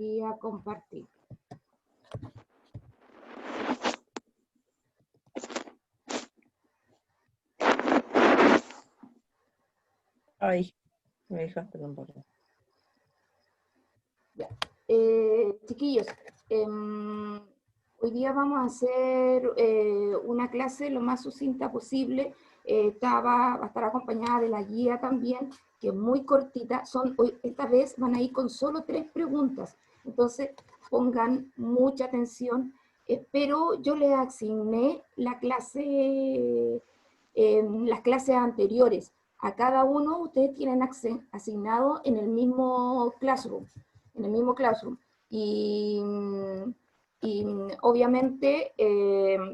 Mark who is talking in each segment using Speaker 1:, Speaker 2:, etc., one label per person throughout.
Speaker 1: y a compartir.
Speaker 2: Ay, me dejaste con borrar.
Speaker 1: Ya. Chiquillos, hoy día vamos a hacer una clase lo más sucinta posible. Va a estar acompañada de la guía también, que es muy cortita. Esta vez van a ir con solo 3 preguntas. Entonces, pongan mucha atención. Pero yo les asigné las clases anteriores. A cada uno ustedes tienen asignado en el mismo classroom. Y obviamente,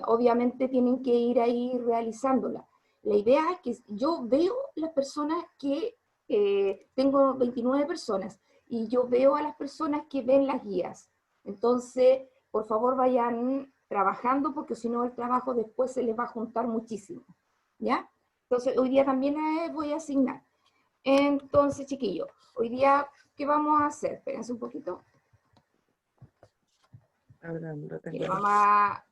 Speaker 1: obviamente tienen que ir ahí realizándola. La idea es que yo veo las personas que, tengo 29 personas, y yo veo a las personas que ven las guías. Entonces, por favor vayan trabajando, porque si no el trabajo después se les va a juntar muchísimo. ¿Ya? Entonces, hoy día también voy a asignar. Entonces, chiquillos, hoy día, ¿qué vamos a hacer? Espérense un poquito. Mira, vamos a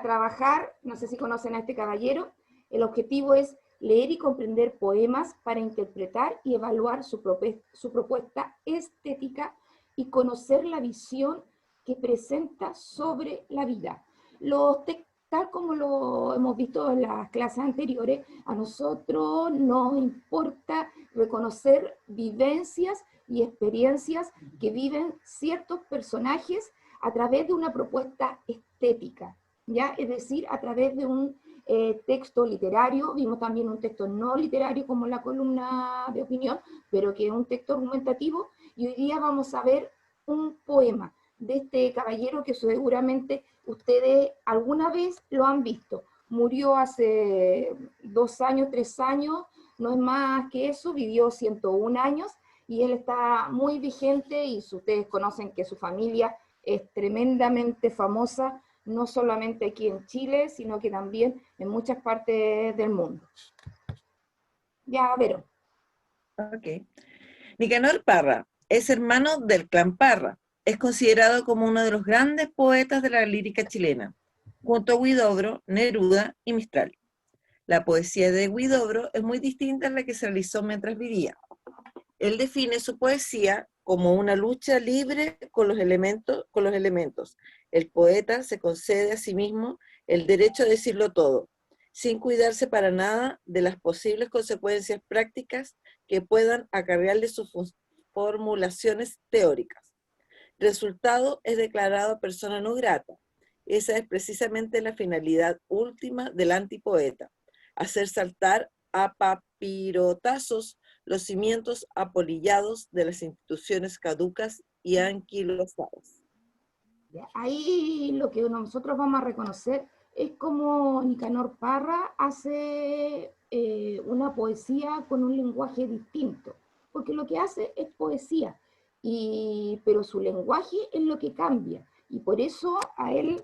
Speaker 1: trabajar, no sé si conocen a este caballero. El objetivo es leer y comprender poemas para interpretar y evaluar su propuesta estética y conocer la visión que presenta sobre la vida. Tal como lo hemos visto en las clases anteriores, a nosotros nos importa reconocer vivencias y experiencias que viven ciertos personajes a través de una propuesta estética, ¿ya? Es decir, a través de un texto literario. Vimos también un texto no literario como la columna de opinión, pero que es un texto argumentativo, y hoy día vamos a ver un poema de este caballero que seguramente ustedes alguna vez lo han visto. Murió hace 2 años, 3 años, no es más que eso, vivió 101 años, y él está muy vigente, y ustedes conocen que su familia es tremendamente famosa, no solamente aquí en Chile, sino que también en muchas partes del mundo. Ya, Vero.
Speaker 2: Ok. Nicanor Parra es hermano del clan Parra. Es considerado como uno de los grandes poetas de la lírica chilena, junto a Huidobro, Neruda y Mistral. La poesía de Huidobro es muy distinta a la que se realizó mientras vivía. Él define su poesía como una lucha libre con los elementos. El poeta se concede a sí mismo el derecho a decirlo todo, sin cuidarse para nada de las posibles consecuencias prácticas que puedan acarrearle sus formulaciones teóricas. Resultado es declarado persona no grata. Esa es precisamente la finalidad última del antipoeta, hacer saltar a papirotazos los cimientos apolillados de las instituciones caducas y anquilosadas.
Speaker 1: Ahí lo que nosotros vamos a reconocer es cómo Nicanor Parra hace una poesía con un lenguaje distinto, porque lo que hace es poesía, pero su lenguaje es lo que cambia, y por eso a él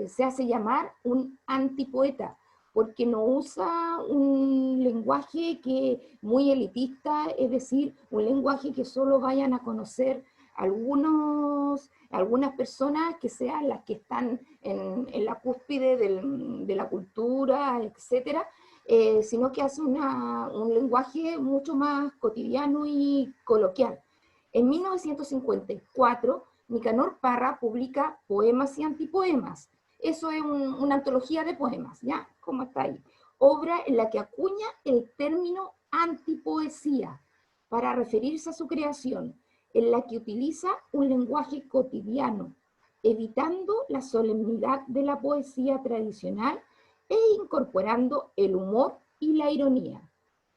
Speaker 1: se hace llamar un antipoeta, porque no usa un lenguaje que muy elitista, es decir, un lenguaje que solo vayan a conocer algunas personas que sean las que están en la cúspide de la cultura, etcétera, sino que hace un lenguaje mucho más cotidiano y coloquial. En 1954, Nicanor Parra publica Poemas y Antipoemas. Eso es una antología de poemas, ¿ya? ¿Cómo está ahí? Obra en la que acuña el término antipoesía para referirse a su creación, en la que utiliza un lenguaje cotidiano, evitando la solemnidad de la poesía tradicional e incorporando el humor y la ironía.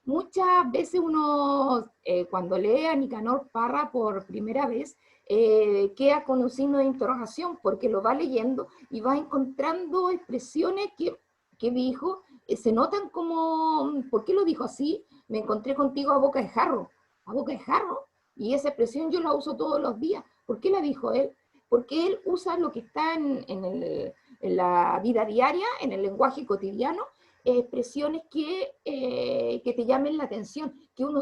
Speaker 1: Muchas veces uno, cuando lee a Nicanor Parra por primera vez, queda con un signo de interrogación, porque lo va leyendo y va encontrando expresiones que dijo, se notan como, ¿por qué lo dijo así? Me encontré contigo a boca de jarro. ¿A boca de jarro? Y esa expresión yo la uso todos los días. ¿Por qué la dijo él? Porque él usa lo que está en la vida diaria, en el lenguaje cotidiano, expresiones que te llamen la atención, que uno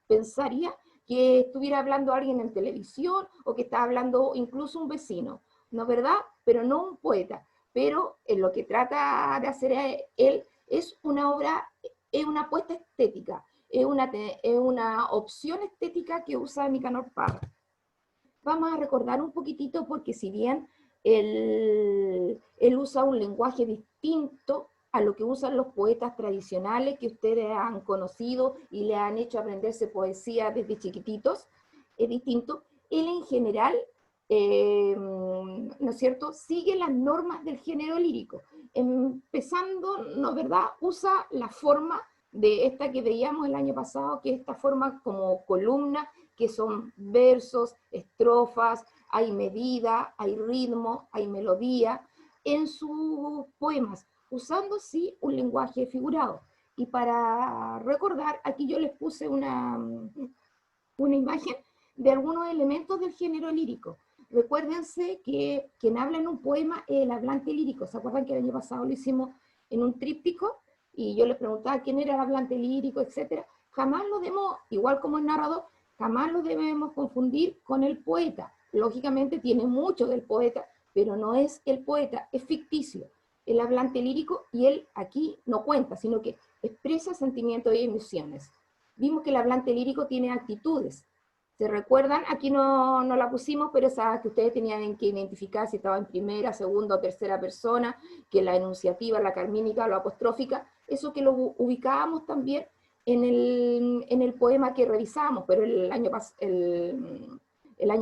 Speaker 1: pensaría que estuviera hablando alguien en televisión o que estaba hablando incluso un vecino, ¿no es verdad? Pero no un poeta. Pero lo que trata de hacer él es una obra, es una apuesta estética, es una opción estética que usa Nicanor Parra. Vamos a recordar un poquitito porque si bien él usa un lenguaje distinto a lo que usan los poetas tradicionales que ustedes han conocido y le han hecho aprenderse poesía desde chiquititos, es distinto. Él en general, ¿no es cierto?, sigue las normas del género lírico. Empezando, ¿no es verdad?, usa la forma de esta que veíamos el año pasado, que es esta forma como columna, que son versos, estrofas, hay medida, hay ritmo, hay melodía en sus poemas, usando sí un lenguaje figurado. Y para recordar, aquí yo les puse una imagen de algunos elementos del género lírico. Recuérdense que quien habla en un poema es el hablante lírico. ¿Se acuerdan que el año pasado lo hicimos en un tríptico? Y yo les preguntaba quién era el hablante lírico, etc. Jamás lo debemos, igual como el narrador, jamás lo debemos confundir con el poeta. Lógicamente tiene mucho del poeta, pero no es el poeta, es ficticio. El hablante lírico, y él aquí no cuenta, sino que expresa sentimientos y emociones. Vimos que el hablante lírico tiene actitudes. ¿Se recuerdan? Aquí no la pusimos, pero esa que ustedes tenían que identificar si estaba en primera, segunda o tercera persona, que la enunciativa, la carmínica, la apostrófica, eso que lo ubicábamos también en el poema que revisamos, pero el año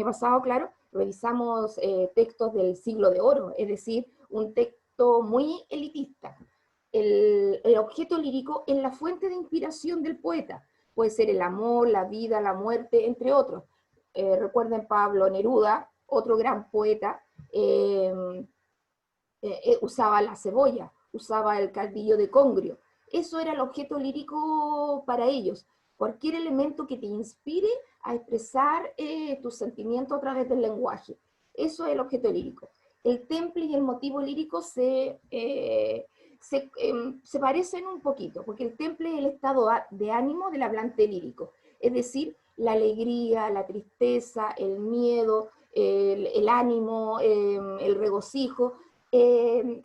Speaker 1: pasado, claro, revisamos textos del siglo de oro, es decir, un texto muy elitista. El objeto lírico es la fuente de inspiración del poeta. Puede ser el amor, la vida, la muerte, entre otros. Recuerden Pablo Neruda, otro gran poeta, usaba la cebolla, usaba el caldillo de congrio. Eso era el objeto lírico para ellos. Cualquier elemento que te inspire a expresar tus sentimientos a través del lenguaje. Eso es el objeto lírico. El temple y el motivo lírico se parecen un poquito, porque el temple es el estado de ánimo del hablante lírico, es decir, la alegría, la tristeza, el miedo, el ánimo, el regocijo,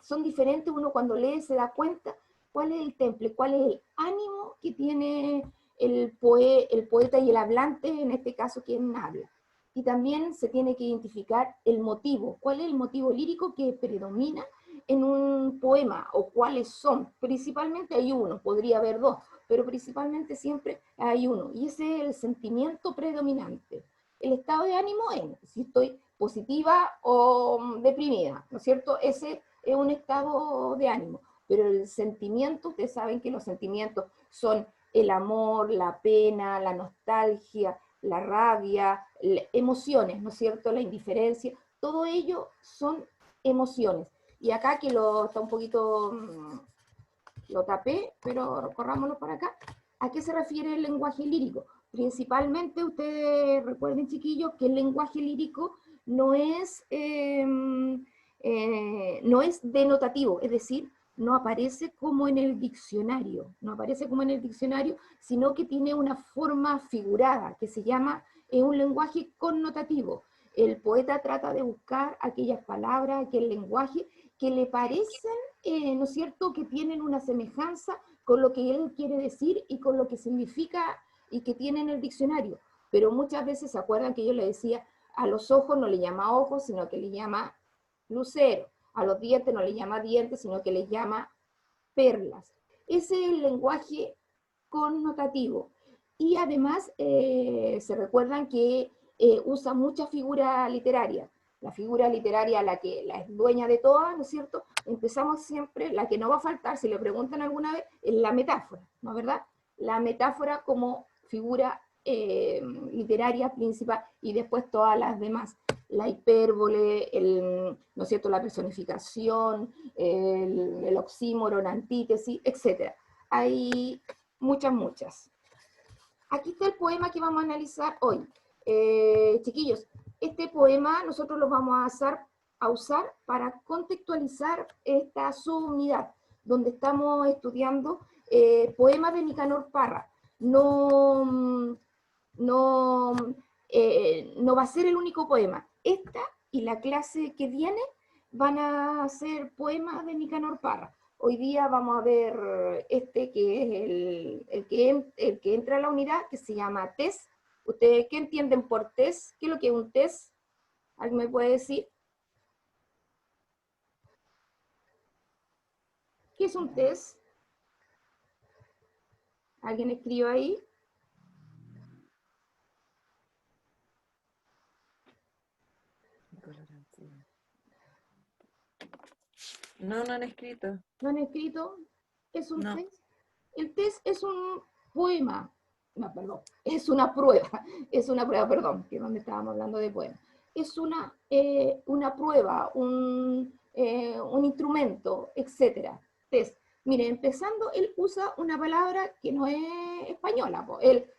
Speaker 1: son diferentes. Uno cuando lee se da cuenta cuál es el temple, cuál es el ánimo que tiene el poeta y el hablante, en este caso quien habla. Y también se tiene que identificar el motivo, cuál es el motivo lírico que predomina en un poema, o cuáles son. Principalmente hay uno, podría haber dos, pero principalmente siempre hay uno, y ese es el sentimiento predominante. El estado de ánimo es si estoy positiva o deprimida, ¿no es cierto? Ese es un estado de ánimo, pero el sentimiento, ustedes saben que los sentimientos son el amor, la pena, la nostalgia, la rabia, emociones, ¿no es cierto? La indiferencia, todo ello son emociones. Y acá que está un poquito, lo tapé, pero corrámoslo para acá. ¿A qué se refiere el lenguaje lírico? Principalmente, ustedes recuerden, chiquillos, que el lenguaje lírico no es denotativo, es decir, no aparece como en el diccionario, sino que tiene una forma figurada, que se llama un lenguaje connotativo. El poeta trata de buscar aquellas palabras, aquel lenguaje que le parecen, ¿no es cierto?, que tienen una semejanza con lo que él quiere decir y con lo que significa y que tiene en el diccionario. Pero muchas veces, ¿se acuerdan que yo le decía, a los ojos no le llama ojos, sino que le llama lucero? A los dientes no le llama dientes, sino que les llama perlas. Ese es el lenguaje connotativo. Y además, se recuerdan que usa mucha figura literaria. La figura literaria, la es dueña de todas, ¿no es cierto? Empezamos siempre, la que no va a faltar, si le preguntan alguna vez, es la metáfora, ¿no es verdad? La metáfora como figura literaria principal, y después todas las demás. La hipérbole, ¿no es cierto?, la personificación, el oxímoron, antítesis, etc. Hay muchas. Aquí está el poema que vamos a analizar hoy. Chiquillos, este poema nosotros lo vamos a usar para contextualizar esta subunidad, donde estamos estudiando poemas de Nicanor Parra. No no, no va a ser el único poema. Esta y la clase que viene van a ser poemas de Nicanor Parra. Hoy día vamos a ver este que es el que entra a la unidad, que se llama test. ¿Ustedes qué entienden por test? ¿Qué es lo que es un test? ¿Alguien me puede decir? ¿Qué es un test? ¿Alguien escribe ahí?
Speaker 2: No, no han escrito.
Speaker 1: ¿No han escrito? ¿Es un
Speaker 2: No.
Speaker 1: test? El test es un poema. No, perdón. Es una prueba. Es una prueba, perdón, que es donde estábamos hablando de poema. Es una prueba, un instrumento, etcétera. Test. Mire, empezando, él usa una palabra que no es española. Él,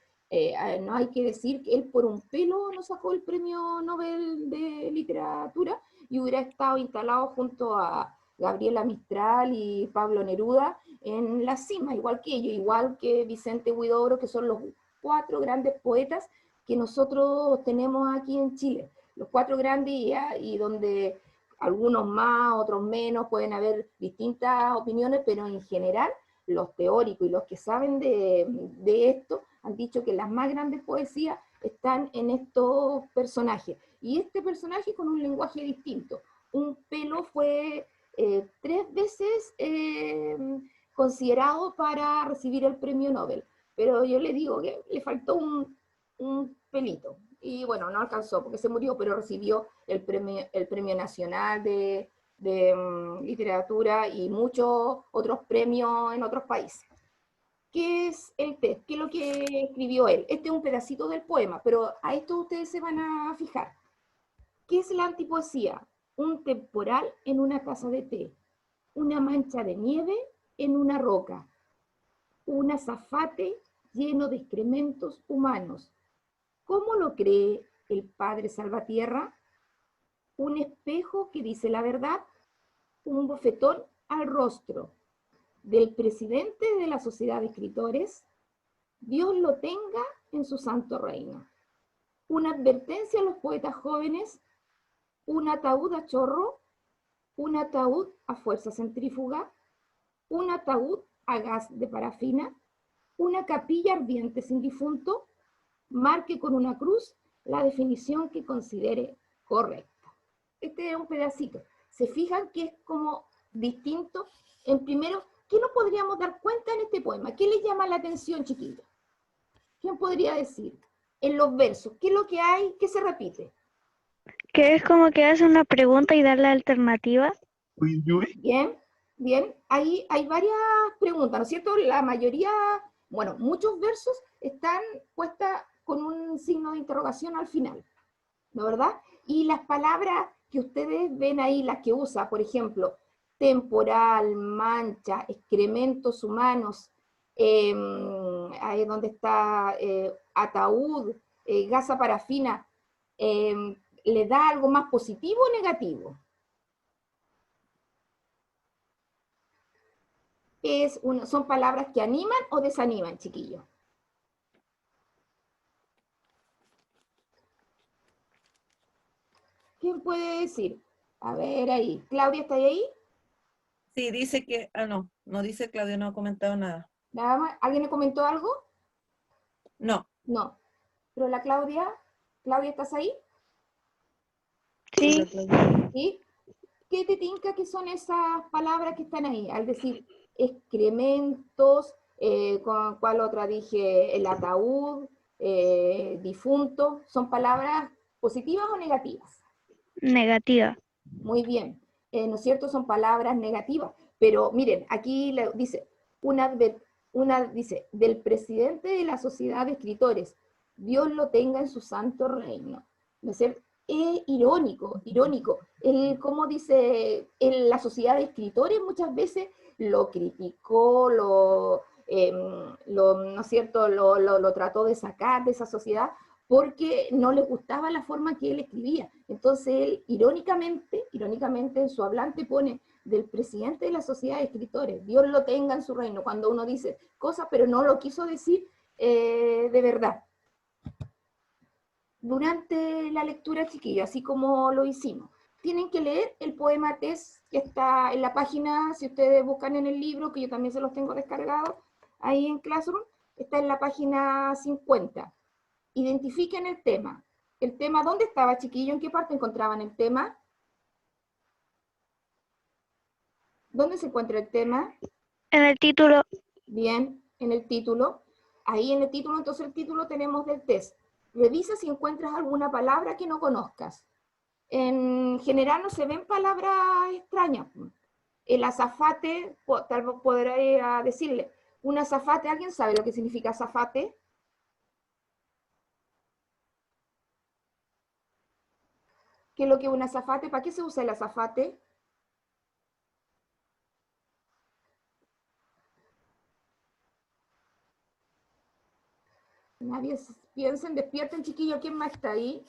Speaker 1: no hay que decir que él por un pelo no sacó el premio Nobel de Literatura y hubiera estado instalado junto a Gabriela Mistral y Pablo Neruda en la cima, igual que ellos, igual que Vicente Huidobro, que son los 4 grandes poetas que nosotros tenemos aquí en Chile. Los 4 grandes y donde algunos más, otros menos, pueden haber distintas opiniones, pero en general los teóricos y los que saben de esto han dicho que las más grandes poesías están en estos personajes. Y este personaje con un lenguaje distinto. Un pelo fue 3 veces considerado para recibir el premio Nobel, pero yo le digo que le faltó un pelito, y bueno, no alcanzó porque se murió, pero recibió el premio nacional de literatura y muchos otros premios en otros países. ¿Qué es el test? ¿Qué es lo que escribió él? Este es un pedacito del poema, pero a esto ustedes se van a fijar. ¿Qué es la antipoesía? Un temporal en una taza de té, una mancha de nieve en una roca, un azafate lleno de excrementos humanos. ¿Cómo lo cree el padre Salvatierra? Un espejo que dice la verdad, un bofetón al rostro del presidente de la Sociedad de Escritores. Dios lo tenga en su santo reino. Una advertencia a los poetas jóvenes, un ataúd a chorro, un ataúd a fuerza centrífuga, un ataúd a gas de parafina, una capilla ardiente sin difunto, marque con una cruz la definición que considere correcta. Este es un pedacito. ¿Se fijan que es como distinto? En primero, ¿qué nos podríamos dar cuenta en este poema? ¿Qué les llama la atención, chiquillos? ¿Quién podría decir? En los versos, ¿qué es lo que hay? ¿Qué se repite?
Speaker 3: Que es como que hace una pregunta y dar la alternativa.
Speaker 1: Bien, bien. Ahí hay varias preguntas, ¿no es cierto? La mayoría, bueno, muchos versos están puestas con un signo de interrogación al final, ¿no verdad? Y las palabras que ustedes ven ahí, las que usa, por ejemplo, temporal, mancha, excrementos humanos, ahí donde está ataúd, gasa parafina, ¿le da algo más positivo o negativo? Son palabras que animan o desaniman, chiquillos. ¿Quién puede decir? A ver ahí. ¿Claudia está ahí?
Speaker 2: Sí, dice que, no dice Claudia, no ha comentado nada.
Speaker 1: ¿Nada más? ¿Alguien le comentó algo?
Speaker 2: No.
Speaker 1: No. Pero la Claudia, ¿estás ahí?
Speaker 3: Sí.
Speaker 1: ¿Sí? ¿Qué te tinca que son esas palabras que están ahí? Al decir excrementos, ¿con cuál otra dije? El ataúd, difunto, ¿son palabras positivas o negativas?
Speaker 3: Negativa.
Speaker 1: Muy bien, ¿no es cierto? Son palabras negativas, pero miren, aquí dice, dice, del presidente de la Sociedad de Escritores, Dios lo tenga en su santo reino. ¿No es cierto? Es irónico, irónico. Como dice, la Sociedad de Escritores muchas veces lo criticó, ¿no es cierto? Lo trató de sacar de esa sociedad, porque no le gustaba la forma que él escribía. Entonces él, irónicamente en su hablante pone del presidente de la Sociedad de Escritores, Dios lo tenga en su reino, cuando uno dice cosas, pero no lo quiso decir de verdad. durante la lectura, chiquillos, así como lo hicimos. Tienen que leer el poema test que está en la página, si ustedes buscan en el libro, que yo también se los tengo descargados, ahí en Classroom, está en la página 50. Identifiquen el tema. ¿El tema dónde estaba, chiquillo? ¿En qué parte encontraban el tema? ¿Dónde se encuentra el tema?
Speaker 3: En el título.
Speaker 1: Bien, en el título. Ahí en el título, entonces el título tenemos del test. Revisa si encuentras alguna palabra que no conozcas. En general no se ven palabras extrañas. El azafate, tal vez podré decirle, un azafate, ¿alguien sabe lo que significa azafate? ¿Qué es lo que es un azafate? ¿Para qué se usa el azafate? Nadie, piensen, despierten, chiquillos, ¿quién más está ahí?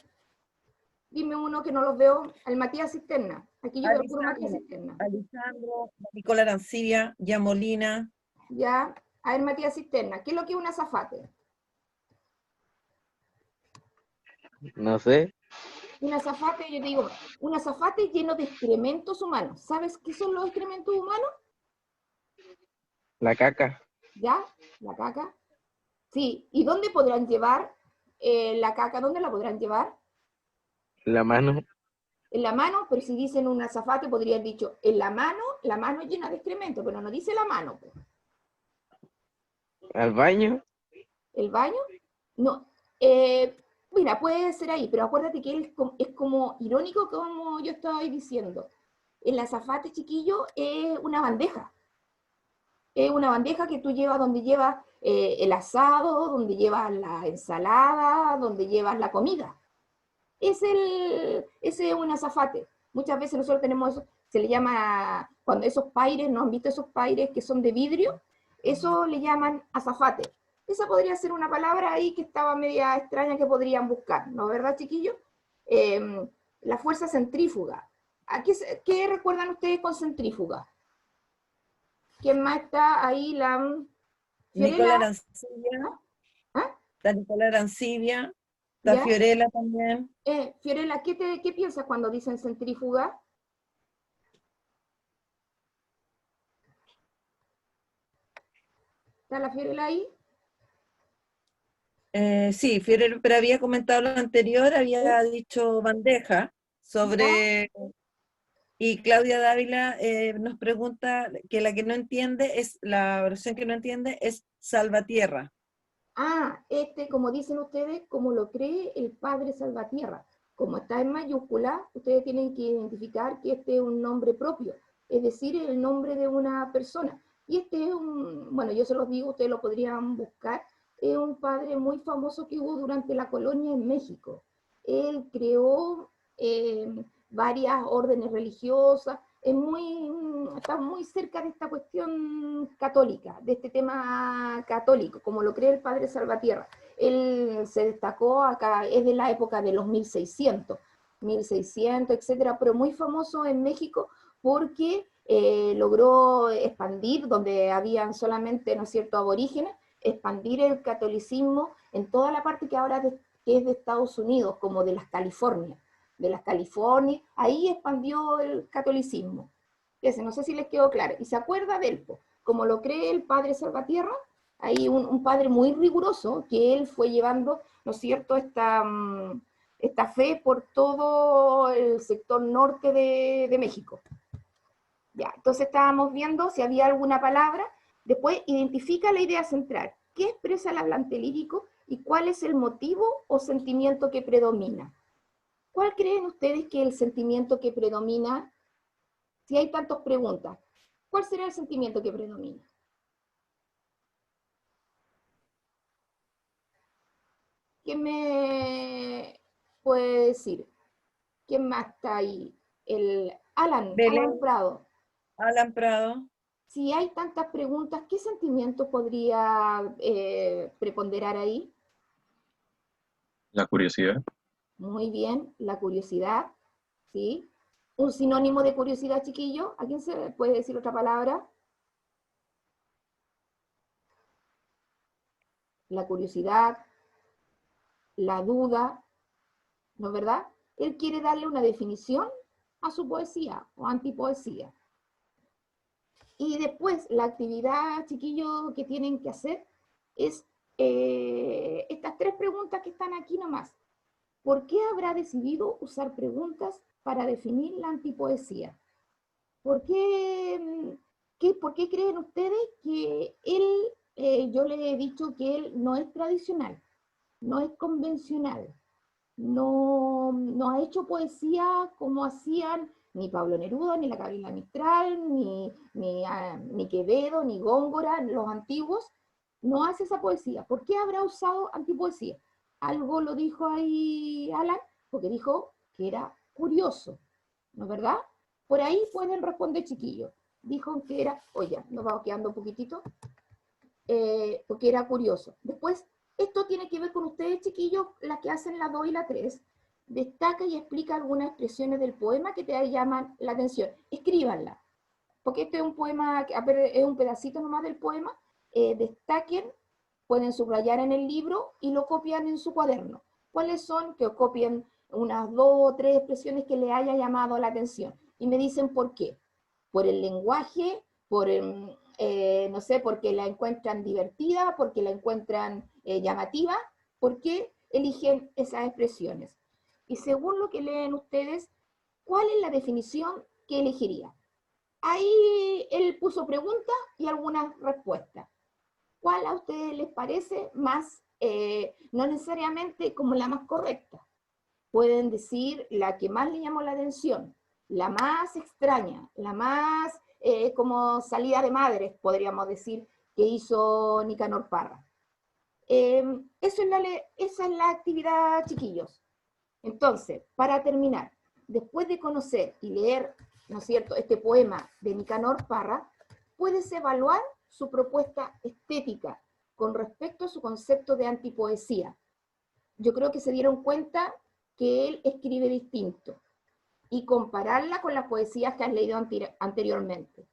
Speaker 1: Dime uno que no los veo. Al Matías Cisterna. Aquí yo veo puro Matías Cisterna.
Speaker 2: Alejandro, Nicola Arancibia, Yamolina.
Speaker 1: Ya, a ver, Matías Cisterna. ¿Qué es lo que es un azafate?
Speaker 4: No sé,
Speaker 1: Un azafate, yo te digo, un azafate lleno de excrementos humanos. ¿Sabes qué son los excrementos humanos?
Speaker 4: la caca,
Speaker 1: ¿Ya? La caca. Sí. ¿Y dónde podrán llevar la caca? ¿Dónde la podrán llevar?
Speaker 4: la mano,
Speaker 1: En la mano, pero si dicen un azafate, podrían dicho, en la mano llena de excremento, pero no dice la mano. Pues.
Speaker 4: al baño,
Speaker 1: ¿El baño? No. Mira, puede ser ahí, pero acuérdate que es como irónico como yo estoy diciendo. El azafate, chiquillo, es una bandeja. Es una bandeja que tú llevas donde llevas el asado, donde llevas la ensalada, donde llevas la comida. Ese es un azafate. Muchas veces nosotros tenemos eso, se le llama, cuando esos paires, ¿no han visto esos paires que son de vidrio? Eso le llaman azafate. Esa podría ser una palabra ahí que estaba media extraña que podrían buscar, ¿no? ¿Verdad, chiquillos? La fuerza centrífuga. ¿Qué recuerdan ustedes con centrífuga? ¿Quién más está ahí?
Speaker 2: Nicola
Speaker 1: Fiorella.
Speaker 2: Arancibia,
Speaker 1: ¿Ah?
Speaker 2: la Nicola Arancibia, la
Speaker 1: ¿Ya?
Speaker 2: Fiorella también.
Speaker 1: Fiorella, ¿qué piensas cuando dicen centrífuga? ¿Está la Fiorella ahí?
Speaker 2: Sí, Fiorella, pero había comentado lo anterior, había dicho bandeja sobre, y Claudia Dávila nos pregunta que la que no entiende es, la versión que no entiende es Salvatierra.
Speaker 1: Ah, como dicen ustedes, como lo cree el Padre Salvatierra. Como está en mayúscula, ustedes tienen que identificar que este es un nombre propio, es decir, el nombre de una persona. Y este es bueno, yo se los digo, ustedes lo podrían buscar, es un padre muy famoso que hubo durante la colonia en México. Él creó varias órdenes religiosas, está muy cerca de esta cuestión católica, de este tema católico, como lo cree el Padre Salvatierra. Él se destacó acá, es de la época de los 1600, etcétera, pero muy famoso en México porque logró expandir, donde habían solamente, ¿no es cierto?, aborígenes, expandir el catolicismo en toda la parte que ahora que es de Estados Unidos, como de las Californias. Ahí expandió el catolicismo. Ese, no sé si les quedó claro. Y se acuerda de él, como lo cree el Padre Salvatierra, hay un padre muy riguroso que él fue llevando, ¿no es cierto?, esta fe por todo el sector norte de México. Ya, entonces estábamos viendo si había alguna palabra. Después identifica la idea central. ¿Qué expresa el hablante lírico y cuál es el motivo o sentimiento que predomina? ¿Cuál creen ustedes que es el sentimiento que predomina? Si hay tantas preguntas, ¿cuál será el sentimiento que predomina? ¿Quién me puede decir? ¿Quién más está ahí? Alan
Speaker 2: Belén,
Speaker 1: Prado.
Speaker 2: Alan Prado.
Speaker 1: Si hay tantas preguntas, ¿qué sentimiento podría preponderar ahí?
Speaker 5: La curiosidad.
Speaker 1: Muy bien, la curiosidad, ¿sí? Un sinónimo de curiosidad, chiquillo. ¿A quién se le puede decir otra palabra? La curiosidad, la duda, ¿no es verdad? Él quiere darle una definición a su poesía o antipoesía. Y después la actividad, chiquillos, que tienen que hacer es estas 3 preguntas que están aquí nomás. ¿Por qué habrá decidido usar preguntas para definir la antipoesía? ¿Por qué creen ustedes que él, yo les he dicho que él no es tradicional, no es convencional, no ha hecho poesía como hacían ni Pablo Neruda, ni la Gabriela Mistral, ni Quevedo, ni Góngora, los antiguos? No hace esa poesía. ¿Por qué habrá usado antipoesía? Algo lo dijo ahí Alan, porque dijo que era curioso, ¿no es verdad? Por ahí pueden responder, chiquillos. Dijo que era, oye, nos vamos quedando un poquitito, porque era curioso. Después, esto tiene que ver con ustedes, chiquillos, las que hacen la 2 y la 3. Destaca y explica algunas expresiones del poema que te llaman la atención. Escríbanla, porque este es un poema, es un pedacito nomás del poema. Destaquen, pueden subrayar en el libro y lo copian en su cuaderno. ¿Cuáles son? Que copien unas 2 o 3 expresiones que le haya llamado la atención. Y me dicen por qué. Por el lenguaje, por no sé, porque la encuentran divertida, porque la encuentran llamativa, ¿por qué eligen esas expresiones? Y según lo que leen ustedes, ¿cuál es la definición que elegiría? Ahí él puso preguntas y algunas respuestas. ¿Cuál a ustedes les parece más, no necesariamente como la más correcta? Pueden decir la que más le llamó la atención, la más extraña, la más como salida de madres, podríamos decir, que hizo Nicanor Parra. Esa es la actividad, chiquillos. Entonces, para terminar, después de conocer y leer, ¿no es cierto?, este poema de Nicanor Parra, puedes evaluar su propuesta estética con respecto a su concepto de antipoesía. Yo creo que se dieron cuenta que él escribe distinto y compararla con las poesías que has leído anteriormente.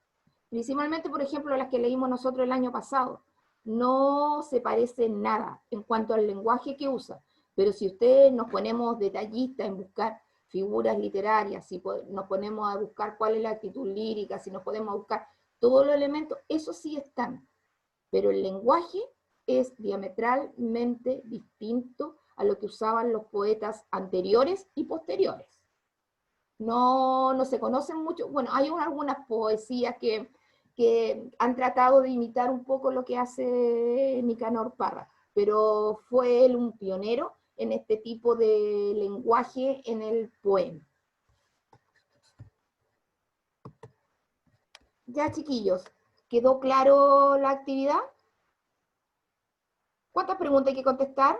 Speaker 1: Principalmente, por ejemplo, las que leímos nosotros el año pasado. No se parece nada en cuanto al lenguaje que usa, pero si ustedes nos ponemos detallistas en buscar figuras literarias, si nos ponemos a buscar cuál es la actitud lírica, si nos podemos buscar todos los elementos, esos sí están, pero el lenguaje es diametralmente distinto a lo que usaban los poetas anteriores y posteriores. No se conocen mucho, bueno, hay algunas poesías que han tratado de imitar un poco lo que hace Nicanor Parra, pero fue él un pionero en este tipo de lenguaje en el poema. Ya, chiquillos, ¿quedó claro la actividad? ¿Cuántas preguntas hay que contestar?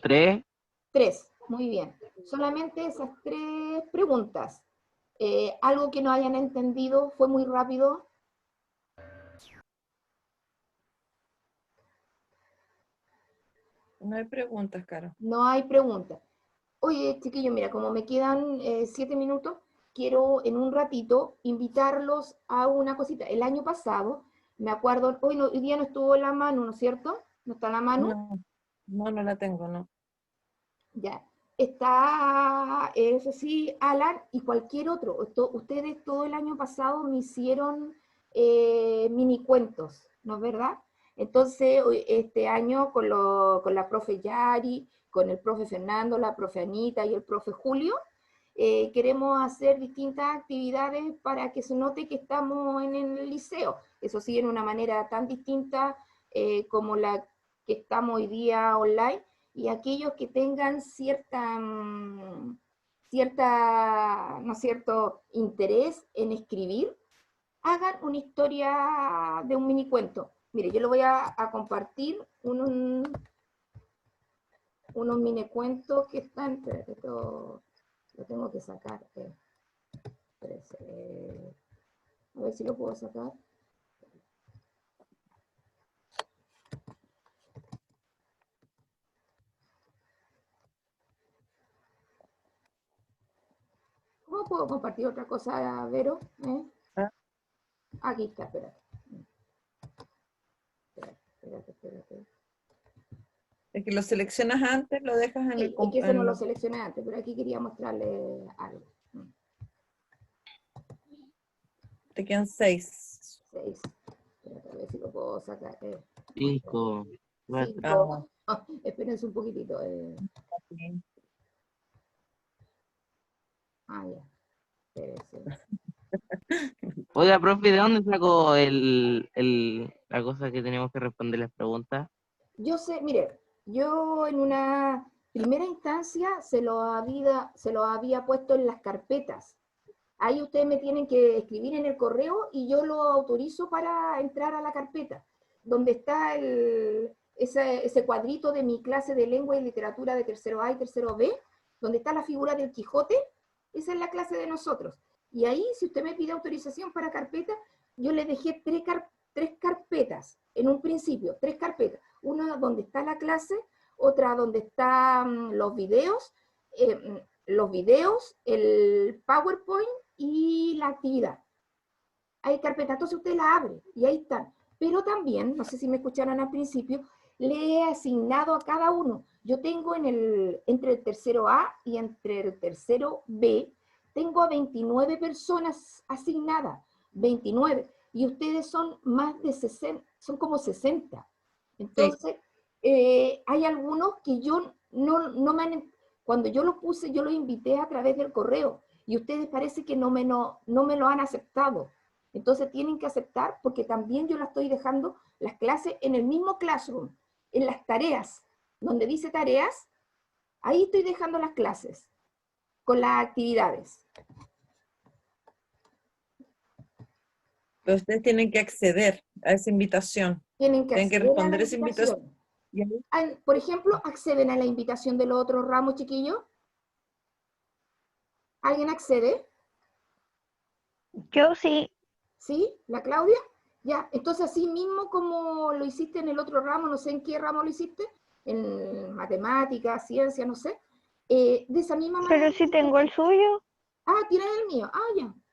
Speaker 4: 3.
Speaker 1: 3, muy bien. Solamente esas 3 preguntas. ¿Algo que no hayan entendido? ¿Fue muy rápido?
Speaker 2: No hay preguntas, Caro.
Speaker 1: No hay preguntas. Oye, chiquillos, mira, como me quedan 7 minutos, quiero en un ratito invitarlos a una cosita. El año pasado, me acuerdo, hoy día no estuvo la Manu, ¿no es cierto? ¿No está la Manu?
Speaker 2: No la tengo, no.
Speaker 1: Ya. Está, eso sí, Alan y cualquier otro. Ustedes todo el año pasado me hicieron mini cuentos, ¿no es verdad? Entonces, este año con la profe Yari, con el profe Fernando, la profe Anita y el profe Julio, queremos hacer distintas actividades para que se note que estamos en el liceo. Eso sí, en una manera tan distinta como la que estamos hoy día online, y aquellos que tengan cierta, ¿no es cierto?, interés en escribir, hagan una historia de un mini cuento. Mire, yo lo voy a compartir unos mini cuentos que están, espérate, esto lo tengo que sacar. A ver si lo puedo sacar. ¿Cómo puedo compartir otra cosa, Vero?
Speaker 2: ¿Ah?
Speaker 1: Aquí está, espérate. Espérate.
Speaker 2: Es que lo seleccionas antes, lo dejas en
Speaker 1: Sí,
Speaker 2: el...
Speaker 1: es que eso no lo seleccioné antes, pero aquí quería mostrarle algo.
Speaker 2: Te quedan 6.
Speaker 1: 6. Espérate, a ver si lo puedo sacar.
Speaker 4: 5, 4.
Speaker 1: 5. Espérense un poquitito. Ya. Espérense.
Speaker 4: Oiga, profe, ¿de dónde sacó la cosa que tenemos que responder las preguntas?
Speaker 1: Yo sé, mire, yo en una primera instancia se lo había puesto en las carpetas. Ahí ustedes me tienen que escribir en el correo y yo lo autorizo para entrar a la carpeta, donde está ese cuadrito de mi clase de lengua y literatura de tercero A y tercero B, donde está la figura del Quijote. Esa es la clase de nosotros. Y ahí, si usted me pide autorización para carpeta, yo le dejé tres carpetas en un principio, 3 carpetas. Una donde está la clase, otra donde están los videos, el PowerPoint y la actividad. Hay carpeta, entonces usted la abre y ahí están. Pero también, no sé si me escucharon al principio, le he asignado a cada uno. Yo tengo entre el tercero A y entre el tercero B, tengo a 29 personas asignadas, 29, y ustedes son más de 60, son como 60. Entonces, hay algunos que yo no me han, cuando yo los puse, yo los invité a través del correo, y ustedes parece que no me lo han aceptado. Entonces tienen que aceptar, porque también yo la estoy dejando las clases en el mismo Classroom, en las tareas, donde dice tareas, ahí estoy dejando las clases, con las actividades.
Speaker 2: Pero ustedes tienen que acceder a esa invitación.
Speaker 1: Tienen que acceder
Speaker 2: responder
Speaker 1: a la
Speaker 2: esa invitación.
Speaker 1: Por ejemplo, ¿acceden a la invitación del otro ramo, chiquillo? ¿Alguien accede?
Speaker 3: Yo sí.
Speaker 1: ¿Sí? ¿La Claudia? Ya, entonces así mismo como lo hiciste en el otro ramo, no sé en qué ramo lo hiciste, en matemáticas, ciencia, no sé, de esa misma manera.
Speaker 3: Pero sí tengo el suyo.
Speaker 1: ¿Tienes el mío?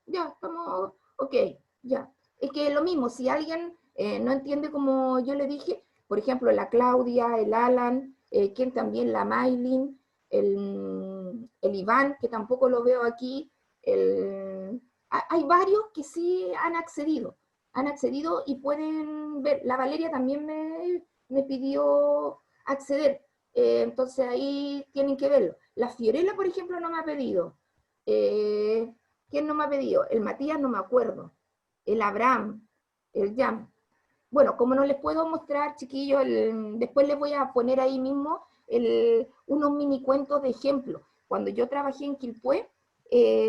Speaker 1: Ya, estamos, ok, ya. Es que es lo mismo, si alguien no entiende como yo le dije, por ejemplo, la Claudia, el Alan, quien también, la Maylin, el Iván, que tampoco lo veo aquí, hay varios que sí han accedido y pueden ver. La Valeria también me pidió acceder, entonces ahí tienen que verlo. La Fiorella, por ejemplo, no me ha pedido. ¿Quién no me ha pedido? El Matías, no me acuerdo. El Abraham, el Jan. Bueno, como no les puedo mostrar, chiquillos, después les voy a poner ahí mismo unos mini cuentos de ejemplo. Cuando yo trabajé en Quilpué,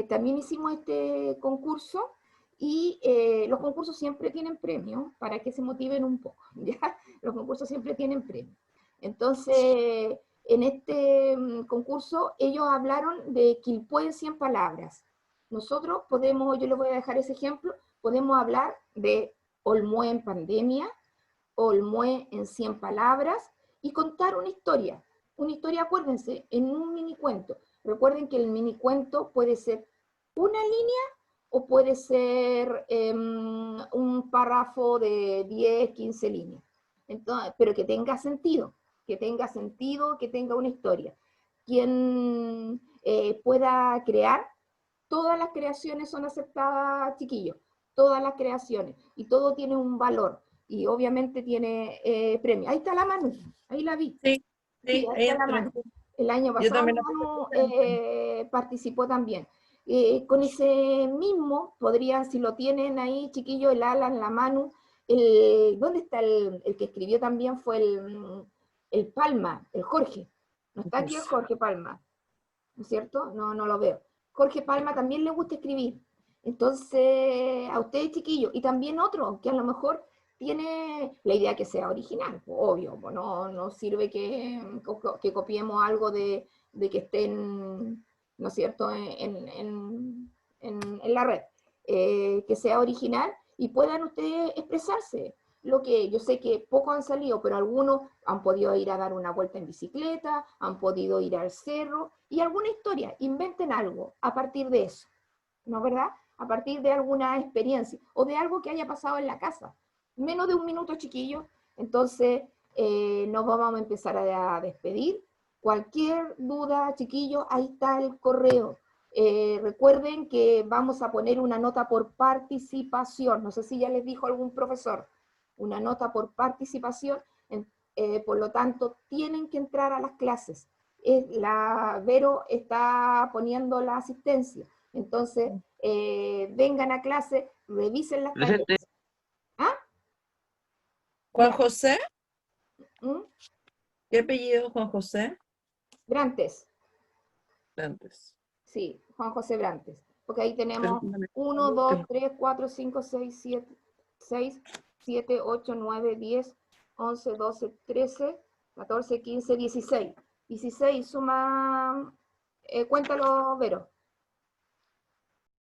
Speaker 1: también hicimos este concurso y los concursos siempre tienen premios para que se motiven un poco, ¿ya? Los concursos siempre tienen premios. Entonces, en este concurso ellos hablaron de Quilpué en 100 palabras. Nosotros podemos, yo les voy a dejar ese ejemplo, podemos hablar de Olmué en pandemia, Olmué en 100 palabras, y contar una historia, acuérdense, en un mini cuento. Recuerden que el mini cuento puede ser una línea o puede ser un párrafo de 10, 15 líneas. Entonces, pero que tenga sentido, que tenga una historia. Quien pueda crear, todas las creaciones son aceptadas, chiquillos, todas las creaciones, y todo tiene un valor, y obviamente tiene premio. Ahí está la Manu, ahí la vi.
Speaker 2: Sí,
Speaker 1: Sí, ahí está la Manu. El año pasado Manu participó también. Con ese mismo, podrían, si lo tienen ahí, chiquillos, el Alan, la Manu, ¿dónde está el que escribió también? Fue el Palma, el Jorge. No está aquí el Jorge Palma, ¿no es cierto? No lo veo. Jorge Palma también le gusta escribir. Entonces, a ustedes, chiquillos, y también otro, que a lo mejor tiene la idea que sea original, obvio, no sirve que copiemos algo de que estén, ¿no es cierto?, en la red, que sea original y puedan ustedes expresarse. Lo que yo sé que pocos han salido, pero algunos han podido ir a dar una vuelta en bicicleta, han podido ir al cerro, y alguna historia, inventen algo a partir de eso, ¿no es verdad? A partir de alguna experiencia, o de algo que haya pasado en la casa. Menos de un minuto, chiquillo. Entonces, nos vamos a empezar a despedir. Cualquier duda, chiquillos, ahí está el correo. Recuerden que vamos a poner una nota por participación. No sé si ya les dijo algún profesor. Una nota por participación. Por lo tanto, tienen que entrar a las clases. La Vero está poniendo la asistencia. Entonces, vengan a clase, revisen las tareas.
Speaker 4: Presente.
Speaker 1: ¿Ah?
Speaker 2: Juan José,
Speaker 1: ¿Mm?
Speaker 2: ¿qué apellido Juan José?
Speaker 1: Brantes.
Speaker 2: Antes.
Speaker 1: Sí, Juan José Brantes. Porque ahí tenemos
Speaker 2: Perdóname.
Speaker 1: 1, 2, 3, 4, 5, 6, 7, 8, 9, 10, 11, 12, 13, 14, 15, 16. 16 suma, cuéntalo, Vero.